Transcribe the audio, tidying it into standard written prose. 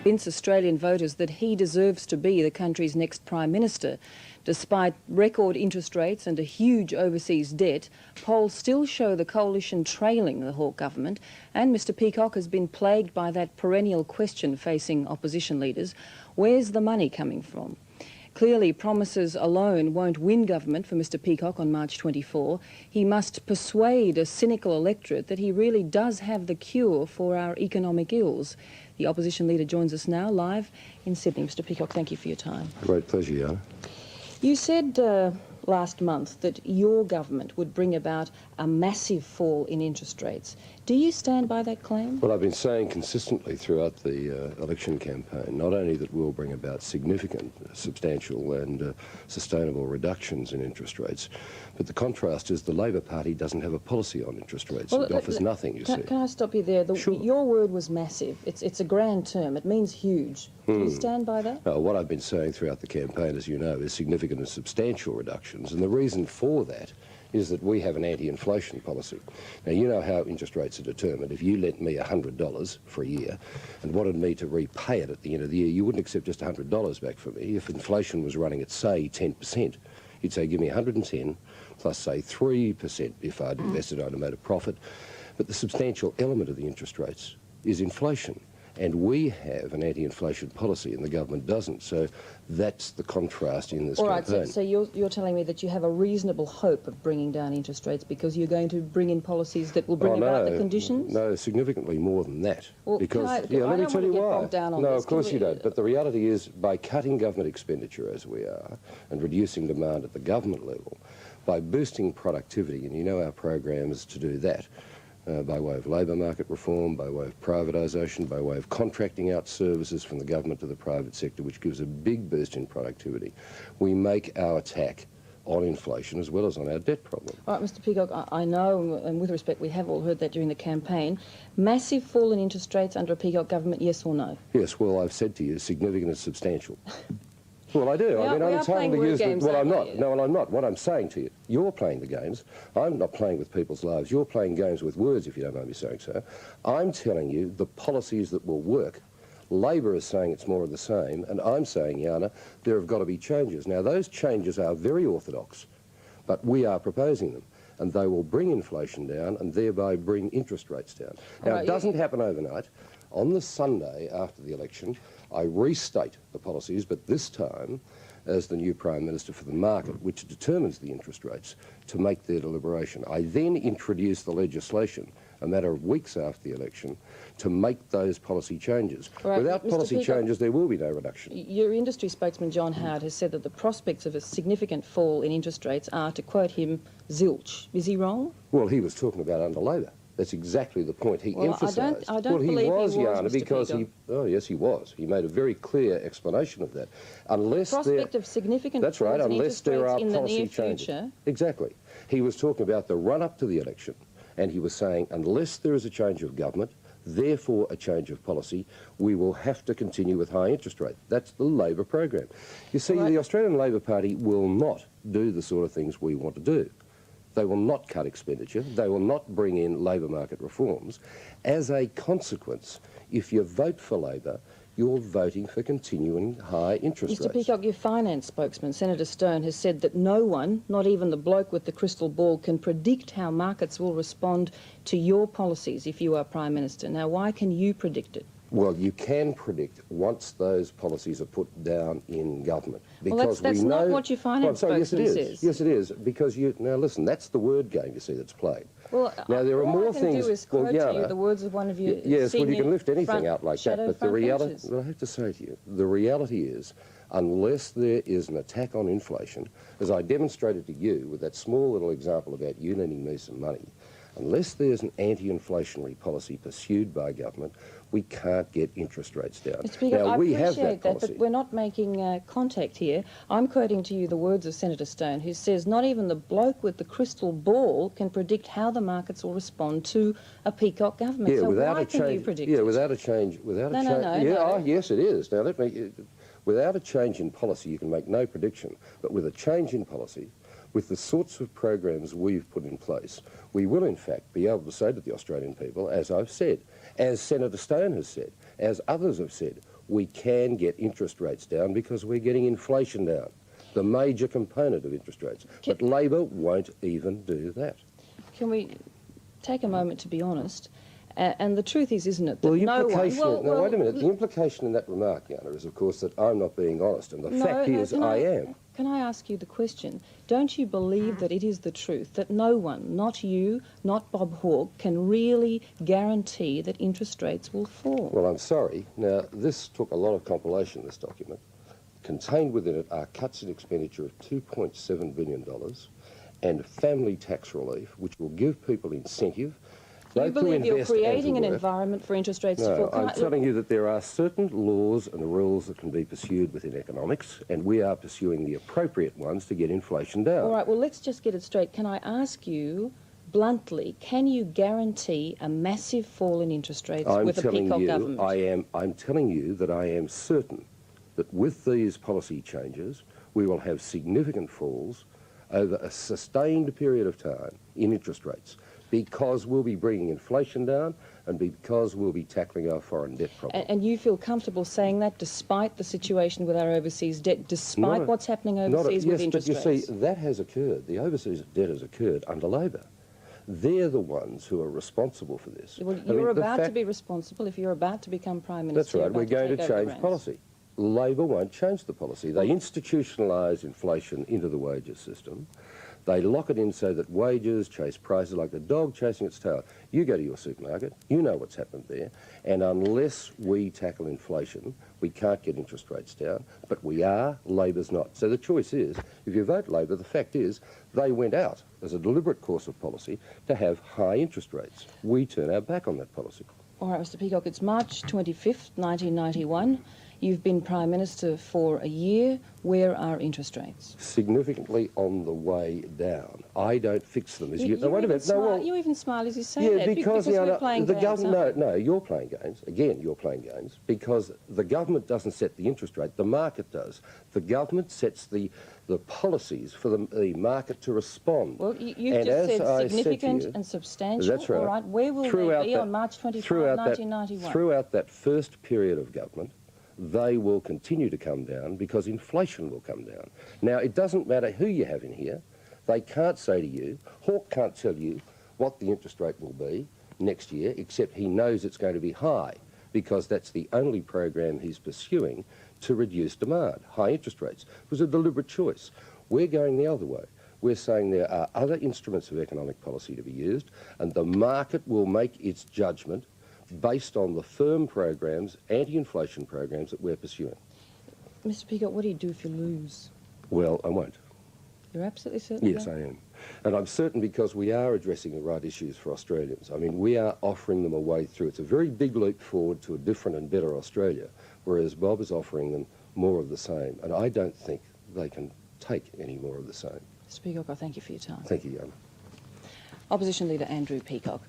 convince Australian voters that he deserves to be the country's next Prime Minister. Despite record interest rates and a huge overseas debt, polls still show the coalition trailing the Hawke government, and Mr Peacock has been plagued by that perennial question facing opposition leaders: where's the money coming from? Clearly, promises alone won't win government for Mr Peacock on March 24. He must persuade a cynical electorate that he really does have the cure for our economic ills. The opposition leader joins us now live in Sydney. Mr Peacock, thank you for your time. Great pleasure, Jana. You said last month that your government would bring about a massive fall in interest rates. Do you stand by that claim? Well, I've been saying consistently throughout the election campaign, not only that we'll bring about significant, substantial and sustainable reductions in interest rates, but the contrast is the Labor Party doesn't have a policy on interest rates. Well, it offers nothing, you see. Can I stop you there? Sure. Your word was massive. It's a grand term. It means huge. Do you stand by that? What I've been saying throughout the campaign, as you know, is significant and substantial reductions, and the reason for that is that we have an anti-inflation policy. Now, you know how interest rates are determined. If you lent me $100 for a year and wanted me to repay it at the end of the year, you wouldn't accept just $100 back from me. If inflation was running at, say, 10%, you'd say, give me 110 plus, say, 3% if I'd invested, I'd have made a profit. But the substantial element of the interest rates is inflation. And we have an anti-inflation policy and the government doesn't. So that's the contrast in this campaign. All right, so you're telling me that you have a reasonable hope of bringing down interest rates because you're going to bring in policies that will bring about the conditions? No, significantly more than that. Well, because, let me tell you why. No, of course you don't. But the reality is, by cutting government expenditure as we are and reducing demand at the government level, by boosting productivity, and you know our programs to do that, by way of labour market reform, by way of privatisation, by way of contracting out services from the government to the private sector, which gives a big boost in productivity. We make our attack on inflation as well as on our debt problem. All right, Mr Peacock, I know, and with respect, we have all heard that during the campaign. Massive fall in interest rates under a Peacock government, yes or no? Yes, well, I've said to you, significant and substantial. Well, I do. I'm entitled to use the... Well, I'm not. No, I'm not. What I'm saying to you, you're playing the games. I'm not playing with people's lives. You're playing games with words, if you don't mind me saying so. I'm telling you the policies that will work. Labor is saying it's more of the same, and I'm saying, Jana, there have got to be changes. Now, those changes are very orthodox, but we are proposing them, and they will bring inflation down and thereby bring interest rates down. Now, it doesn't happen overnight. On the Sunday after the election, I restate the policies, but this time as the new Prime Minister for the market, which determines the interest rates, to make their deliberation. I then introduce the legislation a matter of weeks after the election to make those policy changes. Right, without policy changes, there will be no reduction. Your industry spokesman, John Howard, has said that the prospects of a significant fall in interest rates are, to quote him, zilch. Is he wrong? Well, he was talking about under Labor. That's exactly the point he emphasised. I don't believe he was, Jana, Mr. because Peacock. oh yes, he was. He made a very clear explanation of that. Unless prospect of significant that's right. Unless there are in the policy near changes. Future. Exactly. He was talking about the run-up to the election, and he was saying unless there is a change of government, therefore a change of policy, we will have to continue with high interest rates. That's the Labor program. You see, the Australian Labor Party will not do the sort of things we want to do. They will not cut expenditure. They will not bring in labour market reforms. As a consequence, if you vote for Labor, you're voting for continuing high interest rates. Mr Peacock, your finance spokesman, Senator Stone, has said that no one, not even the bloke with the crystal ball, can predict how markets will respond to your policies if you are Prime Minister. Now, why can you predict it? Well, you can predict once those policies are put down in government. Because that's not what your finance spokesman says. Yes, it is. Because now listen, that's the word game, you see, that's played. Well, now there are more things. All I can do is quote to you the words of one of your yes, well, you can lift anything anything out like that, but the reality. Well, I have to say to you, the reality is, unless there is an attack on inflation, as I demonstrated to you with that small little example about you lending me some money, unless there's an anti-inflationary policy pursued by government, we can't get interest rates down. Mr. Peacock, now, we have that policy. but we're not making contact here. I'm quoting to you the words of Senator Stone, who says not even the bloke with the crystal ball can predict how the markets will respond to a Peacock government. Yeah, so without why a change, can you predict yeah, it? without a change, without a change. No. Oh, yes, it is. Now, let me. Without a change in policy, you can make no prediction. But with a change in policy, with the sorts of programs we've put in place, we will, in fact, be able to say to the Australian people, as I've said, as Senator Stone has said, as others have said, we can get interest rates down because we're getting inflation down, the major component of interest rates. But Labor won't even do that. Can we take a moment to be honest? And the truth is, isn't it, that Well, no one... Well, wait a minute. The implication in that remark, Jana, is, of course, that I'm not being honest, and the fact is I am. Can I ask you the question? Don't you believe that it is the truth, that no one, not you, not Bob Hawke, can really guarantee that interest rates will fall? Well, I'm sorry. Now, this took a lot of compilation, this document. Contained within it are cuts in expenditure of $2.7 billion and family tax relief, which will give people incentive. You believe you're creating an environment for interest rates to fall? I'm telling you that there are certain laws and rules that can be pursued within economics, and we are pursuing the appropriate ones to get inflation down. All right, well, let's just get it straight. Can I ask you, bluntly, can you guarantee a massive fall in interest rates with a Peacock government? I'm telling you that I am certain that with these policy changes, we will have significant falls over a sustained period of time in interest rates, because we'll be bringing inflation down and because we'll be tackling our foreign debt problem. And you feel comfortable saying that despite the situation with our overseas debt, despite what's happening overseas with interest rates? Yes, but you see, that has occurred. The overseas debt has occurred under Labor. They're the ones who are responsible for this. Well, you're about to be responsible if you're about to become Prime Minister. That's right. We're going to change policy. Labor won't change the policy. They institutionalise inflation into the wages system. They lock it in so that wages chase prices like a dog chasing its tail. You go to your supermarket, you know what's happened there, and unless we tackle inflation, we can't get interest rates down, but we are, Labor's not. So the choice is, if you vote Labor, the fact is they went out as a deliberate course of policy to have high interest rates. We turn our back on that policy. All right, Mr. Peacock, it's March 25th, 1991. You've been Prime Minister for a year. Where are interest rates? Significantly on the way down. I don't fix them. You even smile as you say that. Yeah, because we're playing games, no, you're playing games. Again, you're playing games because the government doesn't set the interest rate. The market does. The government sets the policies for the market to respond. Well, you've just said significant and substantial. That's right. All right, where will they be on March 25, 1991? Throughout that first period of government, they will continue to come down because inflation will come down. Now, it doesn't matter who you have in here. They can't say to you, Hawke can't tell you what the interest rate will be next year, except he knows it's going to be high because that's the only program he's pursuing to reduce demand. High interest rates. It was a deliberate choice. We're going the other way. We're saying there are other instruments of economic policy to be used, and the market will make its judgment based on the firm programs, anti-inflation programs that we're pursuing. Mr. Peacock, what do you do if you lose? Well, I won't. You're absolutely certain? Yes, I am. And I'm certain because we are addressing the right issues for Australians. I mean, we are offering them a way through. It's a very big leap forward to a different and better Australia, whereas Bob is offering them more of the same. And I don't think they can take any more of the same. Mr. Peacock, I thank you for your time. Thank you, Jana. Opposition Leader Andrew Peacock.